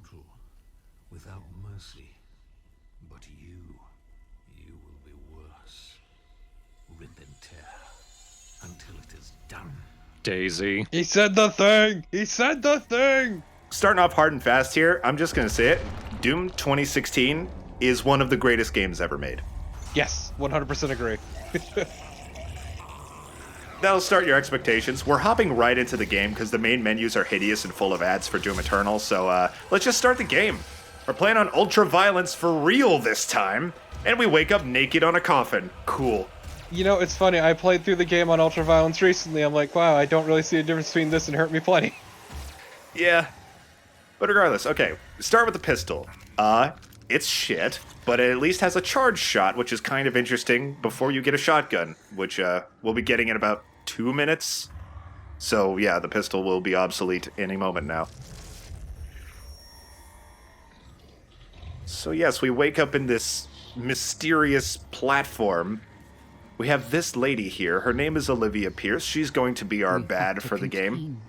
brutal, without mercy. But you will be worse. Rip and tear until it is done. Daisy. He said the thing! He said the thing! Starting off hard and fast here, I'm just gonna say it. Doom 2016 is one of the greatest games ever made. Yes, 100% agree. That'll start your expectations. We're hopping right into the game because the main menus are hideous and full of ads for Doom Eternal, so let's just start the game. We're playing on ultra violence for real this time, and we wake up naked on a coffin. Cool. You know, it's funny, I played through the game on ultra violence recently. I'm like, wow, I don't really see a difference between this and Hurt Me Plenty. Yeah. But regardless, okay, start with the pistol. It's shit, but it at least has a charge shot, which is kind of interesting before you get a shotgun, which we'll be getting in about 2 minutes. So yeah, the pistol will be obsolete any moment now. So yes, we wake up in this mysterious platform. We have this lady here. Her name is Olivia Pierce. She's going to be our bad for the game.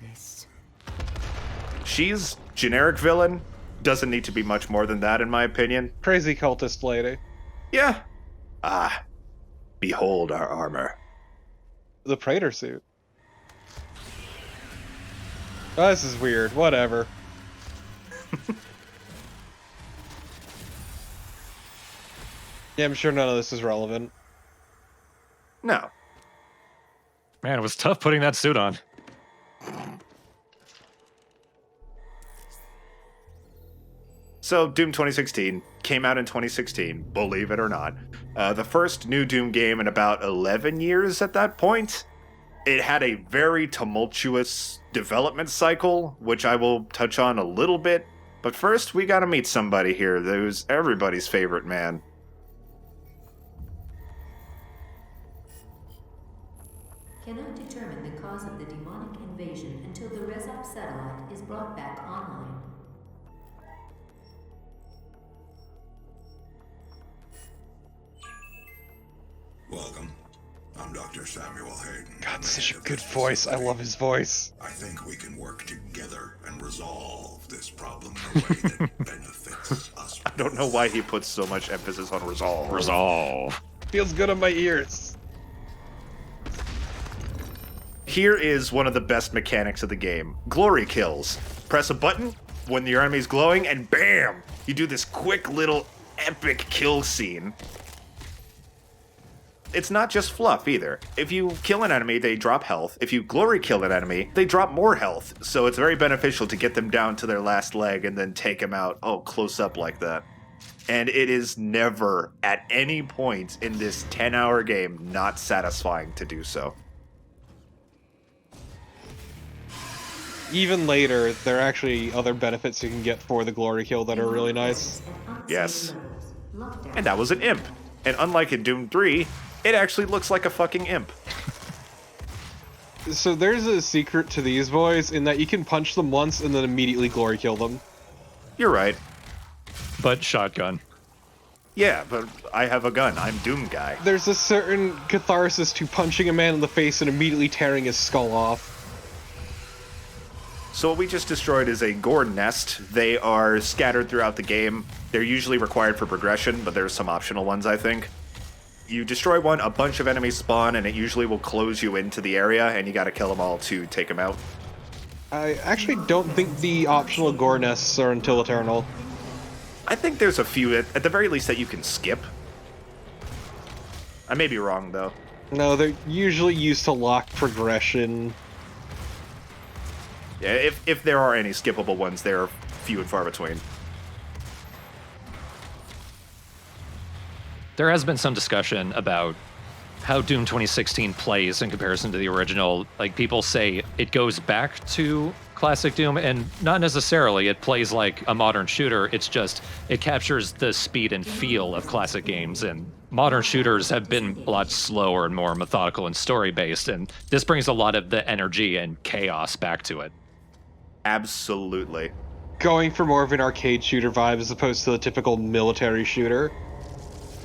She's generic villain. Doesn't need to be much more than that, in my opinion. Crazy cultist lady. Yeah. Behold our armor. The Praetor suit. Oh, this is weird. Whatever. Yeah, I'm sure none of this is relevant. No. Man, it was tough putting that suit on. So, Doom 2016 came out in 2016, believe it or not. The first new Doom game in about 11 years at that point. It had a very tumultuous development cycle, which I will touch on a little bit. But first, we gotta meet somebody here who's everybody's favorite man. Cannot determine the cause of the demonic invasion until the Resop satellite is brought back online. Welcome. I'm Dr. Samuel Hayden. God, such a good voice. I love his voice. I think we can work together and resolve this problem in a way that benefits us. I don't know why he puts so much emphasis on resolve. Resolve. Feels good on my ears. Here is one of the best mechanics of the game. Glory kills. Press a button when your enemy's glowing, and bam! You do this quick little epic kill scene. It's not just fluff either. If you kill an enemy, they drop health. If you glory kill an enemy, they drop more health. So it's very beneficial to get them down to their last leg and then take them out, close up like that. And it is never, at any point in this 10-hour game, not satisfying to do so. Even later, there are actually other benefits you can get for the glory kill that are really nice. Yes. And that was an imp. And unlike in Doom 3, it actually looks like a fucking imp. So there's a secret to these boys in that you can punch them once and then immediately glory kill them. You're right. But shotgun. Yeah, but I have a gun. I'm Doom guy. There's a certain catharsis to punching a man in the face and immediately tearing his skull off. So what we just destroyed is a gore nest. They are scattered throughout the game. They're usually required for progression, but there's some optional ones, I think. You destroy one, a bunch of enemies spawn, and it usually will close you into the area, and you gotta kill them all to take them out. I actually don't think the optional gore nests are until Eternal. I think there's a few, at the very least, that you can skip. I may be wrong, though. No, they're usually used to lock progression. Yeah, if there are any skippable ones, they're few and far between. There has been some discussion about how Doom 2016 plays in comparison to the original. Like, people say it goes back to classic Doom, and not necessarily. It plays like a modern shooter. It's just, it captures the speed and feel of classic games, and modern shooters have been a lot slower and more methodical and story-based, and this brings a lot of the energy and chaos back to it. Absolutely. Going for more of an arcade shooter vibe as opposed to the typical military shooter.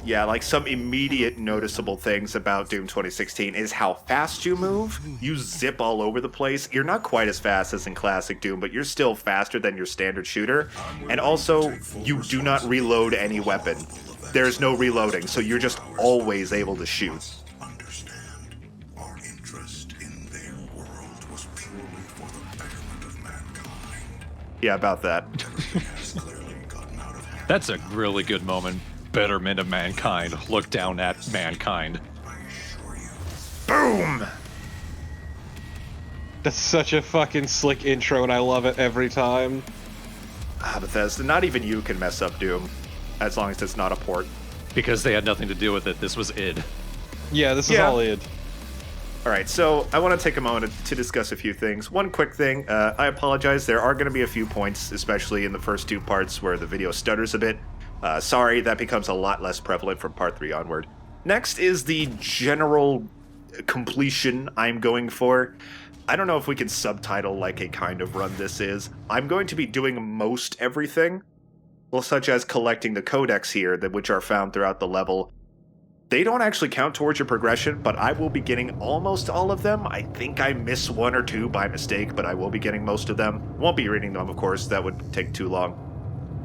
Yeah, like some immediate noticeable things about Doom 2016 is how fast you move. You zip all over the place. You're not quite as fast as in classic Doom, but you're still faster than your standard shooter. And also, you do not reload any weapon. There's no reloading, so you're just always able to shoot. Understand, our interest in their world was purely for the betterment of mankind. Yeah, about that. Everything has clearly gotten out of hand. That's a really good moment. Betterment of mankind. Look down at mankind. I assure you. Boom! That's such a fucking slick intro, and I love it every time. Bethesda, not even you can mess up Doom, as long as it's not a port. Because they had nothing to do with it. This was id. Yeah, this is Yeah. all id. All right, so I want to take a moment to discuss a few things. One quick thing, I apologize. There are going to be a few points, especially in the first two parts, where the video stutters a bit. Sorry, that becomes a lot less prevalent from part 3 onward. Next is the general completion I'm going for. I don't know if we can subtitle like a kind of run this is. I'm going to be doing most everything, well, such as collecting the codex here, which are found throughout the level. They don't actually count towards your progression, but I will be getting almost all of them. I think I miss one or two by mistake, but I will be getting most of them. Won't be reading them, of course, that would take too long.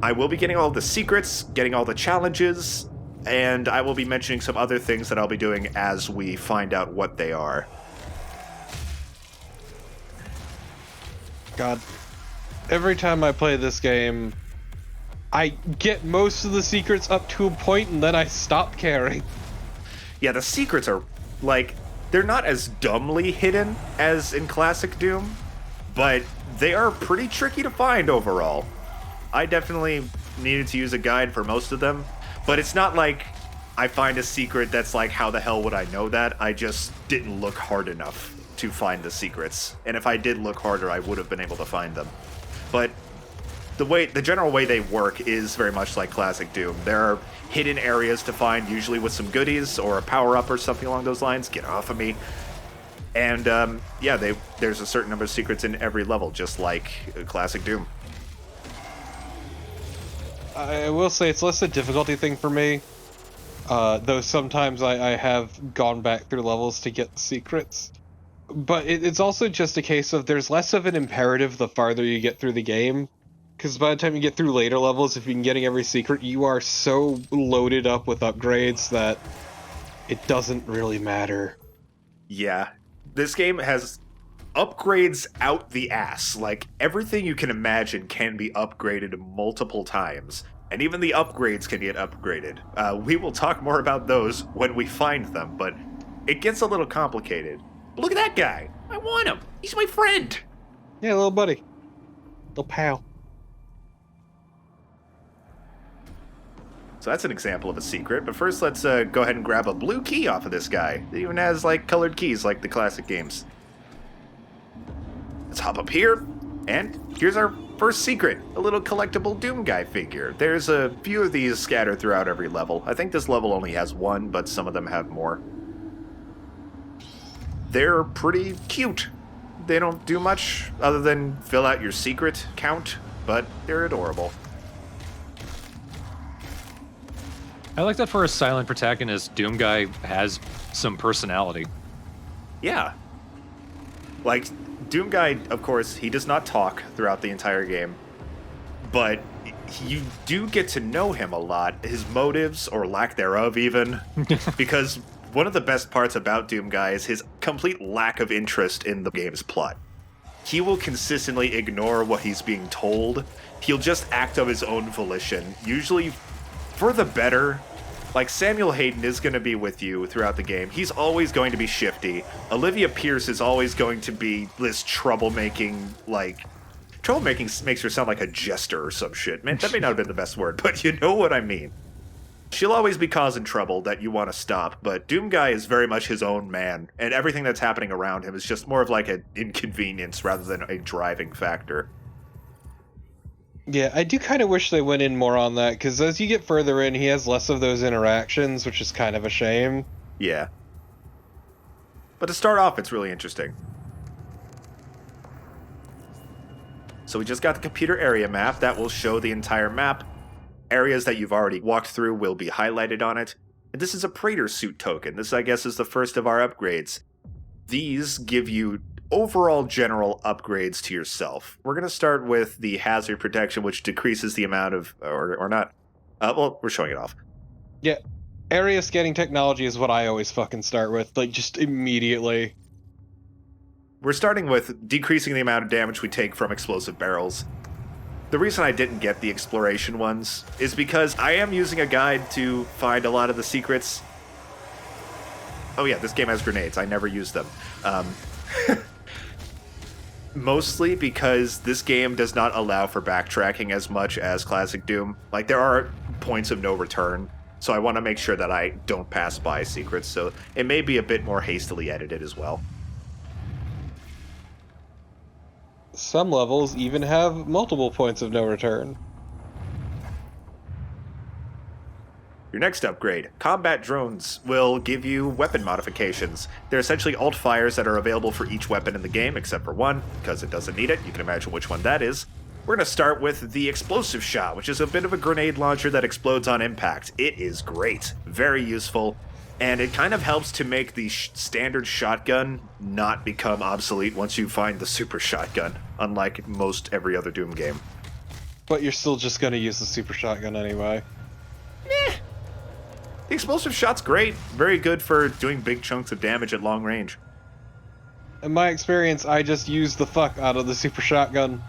I will be getting all the secrets, getting all the challenges, and I will be mentioning some other things that I'll be doing as we find out what they are. God. Every time I play this game, I get most of the secrets up to a point, and then I stop caring. Yeah, the secrets are, like, they're not as dumbly hidden as in classic Doom, but they are pretty tricky to find overall. I definitely needed to use a guide for most of them, but it's not like I find a secret that's like, how the hell would I know that? I just didn't look hard enough to find the secrets. And if I did look harder, I would have been able to find them. But the general way they work is very much like classic Doom. There are hidden areas to find, usually with some goodies or a power-up or something along those lines. Get off of me. And yeah, there's a certain number of secrets in every level, just like classic Doom. I will say it's less a difficulty thing for me, though sometimes I have gone back through levels to get secrets. But it's also just a case of there's less of an imperative the farther you get through the game, because by the time you get through later levels, if you've been getting every secret, you are so loaded up with upgrades that it doesn't really matter. Yeah, this game has upgrades out the ass. Like, everything you can imagine can be upgraded multiple times, and even the upgrades can get upgraded. We will talk more about those when we find them, but it gets a little complicated. Look at that guy! I want him! He's my friend! Yeah, little buddy. Little pal. So that's an example of a secret, but first let's go ahead and grab a blue key off of this guy. It even has, like, colored keys like the classic games. Let's hop up here, and here's our first secret, a little collectible Doom Guy figure. There's a few of these scattered throughout every level. I think this level only has one, but some of them have more. They're pretty cute. They don't do much other than fill out your secret count, but they're adorable. I like that for a silent protagonist, Doom Guy has some personality. Yeah. Like, Doom Guy, of course, he does not talk throughout the entire game, but you do get to know him a lot, his motives, or lack thereof even, because one of the best parts about Doom Guy is his complete lack of interest in the game's plot. He will consistently ignore what he's being told. He'll just act of his own volition, usually for the better. Like, Samuel Hayden is going to be with you throughout the game. He's always going to be shifty. Olivia Pierce is always going to be this troublemaking, like... Troublemaking makes her sound like a jester or some shit. Man, that may not have been the best word, but you know what I mean. She'll always be causing trouble that you want to stop, but Doom Guy is very much his own man, and everything that's happening around him is just more of like an inconvenience rather than a driving factor. Yeah, I do kind of wish they went in more on that, because as you get further in, he has less of those interactions, which is kind of a shame. Yeah. But to start off, it's really interesting. So we just got the computer area map that will show the entire map. Areas that you've already walked through will be highlighted on it. And this is a Praetor suit token. This, I guess, is the first of our upgrades. These give you overall general upgrades to yourself. We're going to start with the hazard protection, which decreases the amount of, or not. Well, we're showing it off. Yeah. Area scanning technology is what I always fucking start with, like, just immediately. We're starting with decreasing the amount of damage we take from explosive barrels. The reason I didn't get the exploration ones is because I am using a guide to find a lot of the secrets. Oh yeah, this game has grenades. I never use them. Mostly because this game does not allow for backtracking as much as Classic Doom. Like, there are points of no return, so I want to make sure that I don't pass by secrets, so it may be a bit more hastily edited as well. Some levels even have multiple points of no return. Your next upgrade, combat drones, will give you weapon modifications. They're essentially alt fires that are available for each weapon in the game, except for one, because it doesn't need it. You can imagine which one that is. We're going to start with the explosive shot, which is a bit of a grenade launcher that explodes on impact. It is great, very useful, and it kind of helps to make the standard shotgun not become obsolete once you find the super shotgun, unlike most every other Doom game. But you're still just gonna use the super shotgun anyway. The explosive shot's great, very good for doing big chunks of damage at long range. In my experience, I just use the fuck out of the super shotgun.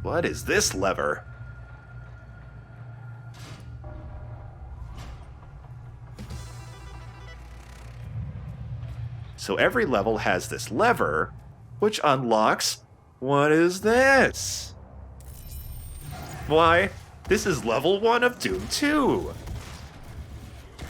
What is this lever? So every level has this lever, which unlocks... What is this? Why, this is level 1 of Doom 2!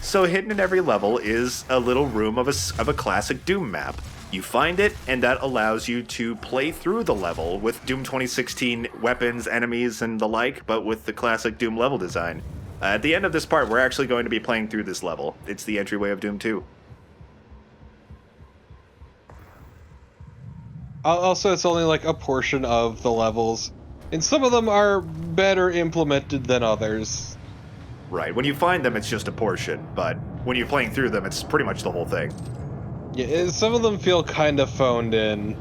So hidden in every level is a little room of a classic Doom map. You find it, and that allows you to play through the level with Doom 2016 weapons, enemies, and the like, but with the classic Doom level design. At the end of this part, we're actually going to be playing through this level. It's the entryway of Doom 2. Also, it's only like a portion of the levels, and some of them are better implemented than others. Right, when you find them, it's just a portion, but when you're playing through them, it's pretty much the whole thing. Yeah, some of them feel kind of phoned in.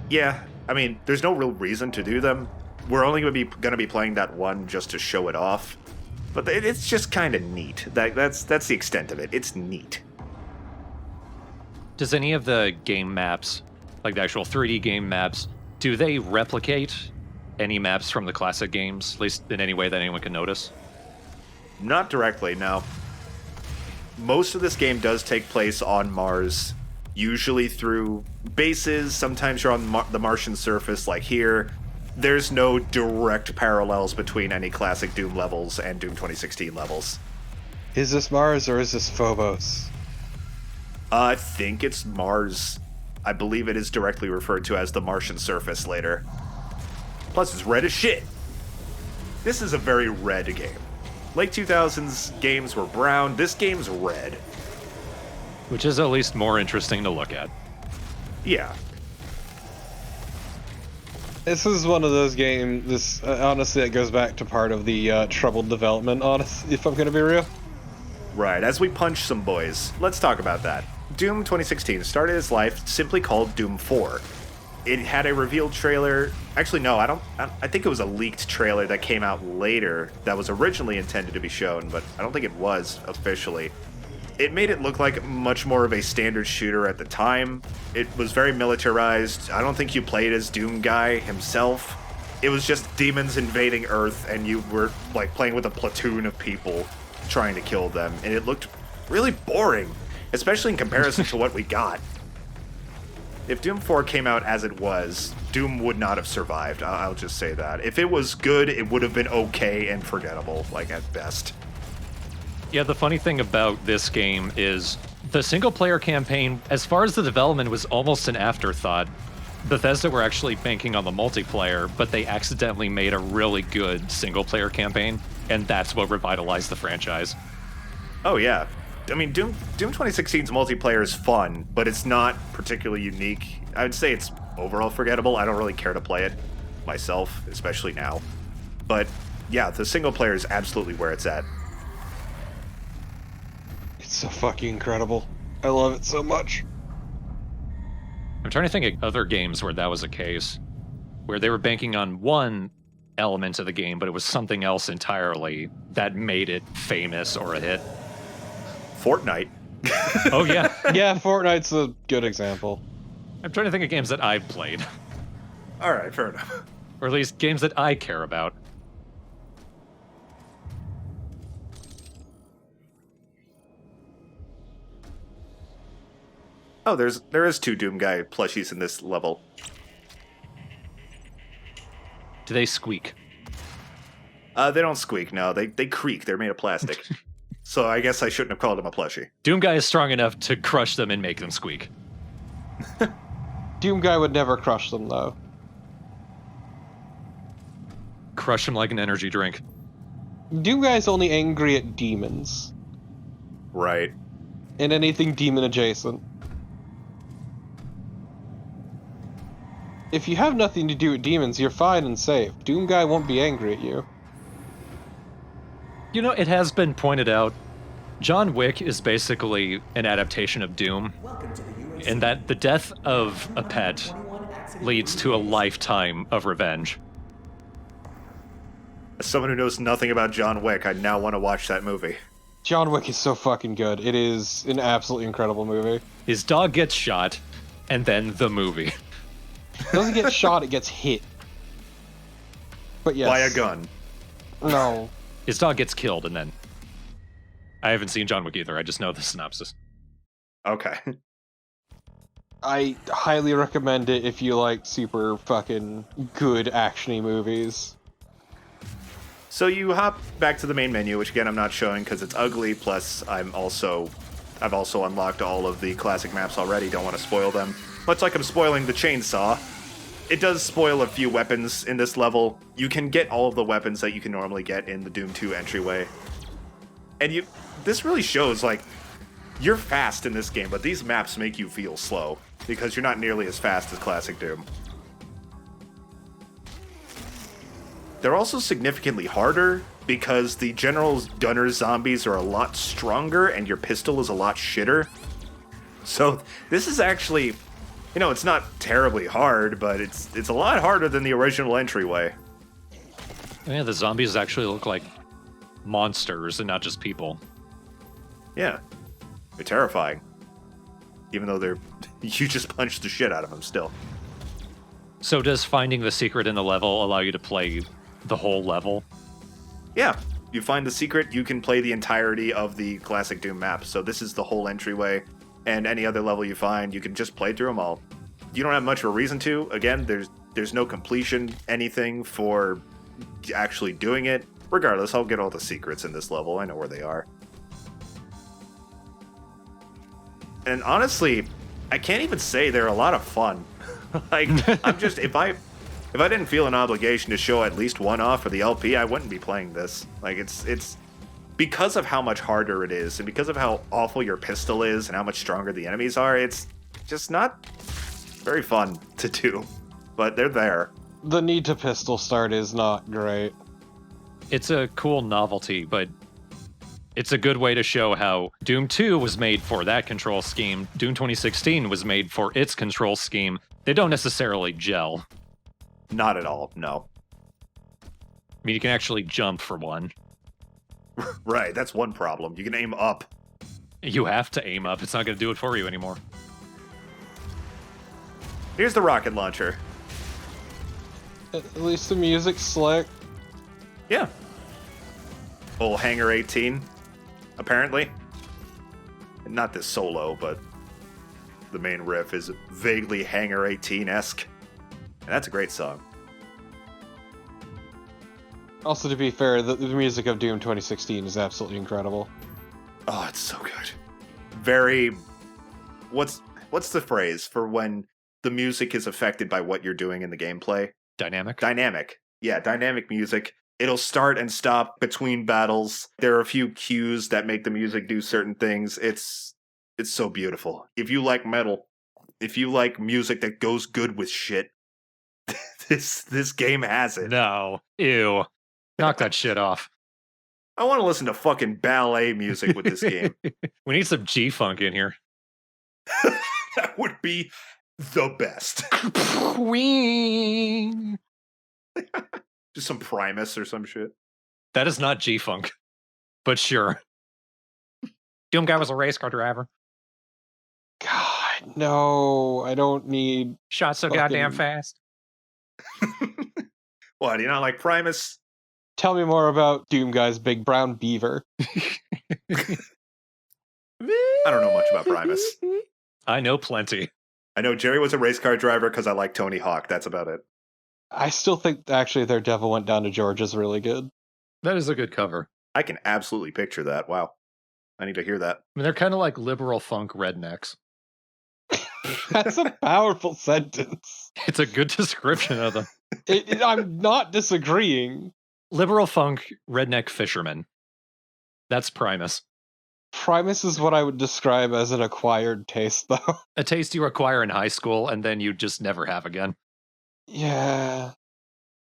Yeah, I mean, there's no real reason to do them. We're only going to be playing that one just to show it off. But it's just kind of neat. That's the extent of it. It's neat. Does any of the game maps, like the actual 3D game maps, do they replicate any maps from the classic games, at least in any way that anyone can notice? Not directly, no. Most of this game does take place on Mars, usually through bases. Sometimes you're on the Martian surface, like here. There's no direct parallels between any classic Doom levels and Doom 2016 levels. Is this Mars or is this Phobos? I think it's Mars. I believe it is directly referred to as the Martian surface later. Plus, it's red as shit. This is a very red game. Late 2000s games were brown. This game's red. Which is at least more interesting to look at. Yeah. This is one of those games, honestly, it goes back to part of the troubled development, honestly, if I'm going to be real. Right, as we punch some boys, let's talk about that. Doom 2016 started its life simply called Doom 4. It had a revealed trailer. Actually, no, I think it was a leaked trailer that came out later that was originally intended to be shown, but I don't think it was officially. It made it look like much more of a standard shooter at the time. It was very militarized. I don't think you played as Doom Guy himself. It was just demons invading Earth, and you were like playing with a platoon of people trying to kill them, and it looked really boring, especially in comparison to what we got. If Doom 4 came out as it was, Doom would not have survived. I'll just say that. If it was good, it would have been okay and forgettable, like at best. Yeah, the funny thing about this game is the single-player campaign, as far as the development, was almost an afterthought. Bethesda were actually banking on the multiplayer, but they accidentally made a really good single-player campaign, and that's what revitalized the franchise. Oh, yeah. I mean, Doom 2016's multiplayer is fun, but it's not particularly unique. I would say it's overall forgettable. I don't really care to play it myself, especially now. But yeah, the single player is absolutely where it's at. so fucking incredible. I love it so much. I'm trying to think of other games where that was the case, where they were banking on one element of the game, but it was something else entirely that made it famous or a hit. Fortnite. Oh, yeah. Yeah, Fortnite's a good example. I'm trying to think of games that I've played, All right, fair enough. or at least games that I care about. Oh, there is 2 Doom Guy plushies in this level. Do they squeak? They don't squeak, no. They creak. They're made of plastic. So I guess I shouldn't have called him a plushie. Doom Guy is strong enough to crush them and make them squeak. Doom Guy would never crush them, though. Crush them like an energy drink. Doom Guy's only angry at demons. Right. And anything demon adjacent. If you have nothing to do with demons, you're fine and safe. Doom Guy won't be angry at you. You know, it has been pointed out, John Wick is basically an adaptation of Doom, in that the death of a pet leads to a lifetime of revenge. As someone who knows nothing about John Wick, I now want to watch that movie. John Wick is so fucking good. It is an absolutely incredible movie. His dog gets shot, and then the movie. It doesn't get shot, it gets hit. But yes. By a gun. No. His dog gets killed, and then... I haven't seen John Wick either, I just know the synopsis. Okay. I highly recommend it if you like super fucking good action-y movies. So you hop back to the main menu, which again I'm not showing because it's ugly, plus I've also unlocked all of the classic maps already, don't want to spoil them. Much like I'm spoiling the chainsaw, it does spoil a few weapons in this level. You can get all of the weapons that you can normally get in the Doom 2 entryway. And this really shows, like, you're fast in this game, but these maps make you feel slow, because you're not nearly as fast as classic Doom. They're also significantly harder, because the General's Gunner zombies are a lot stronger, and your pistol is a lot shitter. So, this is actually... You know, it's not terribly hard, but it's a lot harder than the original entryway. Yeah, the zombies actually look like monsters and not just people. Yeah. They're terrifying. Even though you just punch the shit out of them still. So does finding the secret in the level allow you to play the whole level? Yeah. You find the secret, you can play the entirety of the classic Doom map. So this is the whole entryway. And any other level you find, you can just play through them all. You don't have much of a reason to. Again, there's no completion anything for actually doing it. Regardless, I'll get all the secrets in this level. I know where they are. And honestly, I can't even say they're a lot of fun. Like, I'm just if I didn't feel an obligation to show at least one off for the LP, I wouldn't be playing this. Like it's because of how much harder it is, and because of how awful your pistol is, and how much stronger the enemies are, it's just not very fun to do. But they're there. The need to pistol start is not great. It's a cool novelty, but it's a good way to show how Doom 2 was made for that control scheme. Doom 2016 was made for its control scheme. They don't necessarily gel. Not at all, no. I mean, you can actually jump for one. Right, that's one problem. You can aim up. You have to aim up. It's not going to do it for you anymore. Here's the rocket launcher. At least the music's slick. Yeah. Old Hangar 18, apparently. Not this solo, but the main riff is vaguely Hangar 18-esque. And that's a great song. Also, to be fair, the music of Doom 2016 is absolutely incredible. Oh, it's so good. Very... What's the phrase for when the music is affected by what you're doing in the gameplay? Dynamic? Dynamic. Yeah, dynamic music. It'll start and stop between battles. There are a few cues that make the music do certain things. It's so beautiful. If you like metal, if you like music that goes good with shit, this game has it. No. Ew. Knock that shit off. I want to listen to fucking ballet music with this game. We need some G-Funk in here. That would be the best. Queen. Just some Primus or some shit. That is not G-Funk, but sure. Doom Guy was a race car driver. God, no, I don't need. Shot so Fucking- goddamn fast. What, do you not like Primus? Tell me more about Doom Guy's big brown beaver. I don't know much about Primus. I know plenty. I know Jerry was a race car driver because I like Tony Hawk. That's about it. I still think actually their Devil Went Down to George is really good. That is a good cover. I can absolutely picture that. Wow. I need to hear that. I mean, they're kind of like liberal funk rednecks. That's a powerful sentence. It's a good description of them. I'm not disagreeing. Liberal funk redneck fishermen. That's Primus. Primus is what I would describe as an acquired taste, though. A taste you acquire in high school and then you just never have again. Yeah.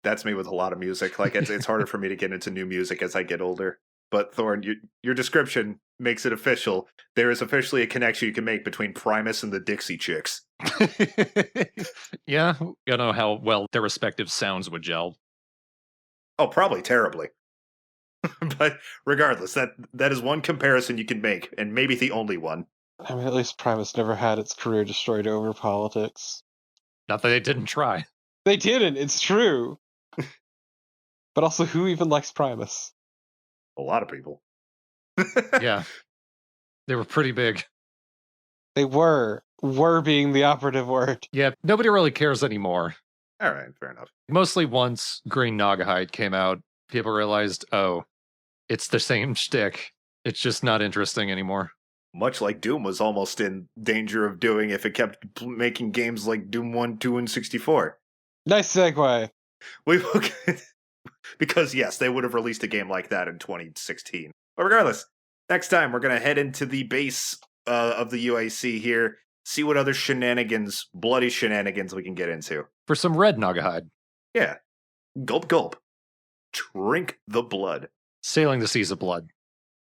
That's me with a lot of music. Like it's harder for me to get into new music as I get older. But Thorn, your description makes it official. There is officially a connection you can make between Primus and the Dixie Chicks. Yeah, you know how well their respective sounds would gel. Oh, probably terribly. But regardless, that is one comparison you can make, and maybe the only one. I mean, at least Primus never had its career destroyed over politics. Not that they didn't try. They didn't, it's true. But also, who even likes Primus? A lot of people. Yeah. They were pretty big. They were being the operative word. Yeah, nobody really cares anymore. All right, fair enough. Mostly once Green Nagahide came out, people realized, oh, it's the same shtick. It's just not interesting anymore. Much like Doom was almost in danger of doing if it kept making games like Doom 1, 2, and 64. Nice segue. We will because, yes, they would have released a game like that in 2016. But regardless, next time we're going to head into the base of the UAC here, see what other shenanigans, bloody shenanigans we can get into. For some red Nagahide. Yeah. Gulp, gulp. Drink the blood. Sailing the seas of blood.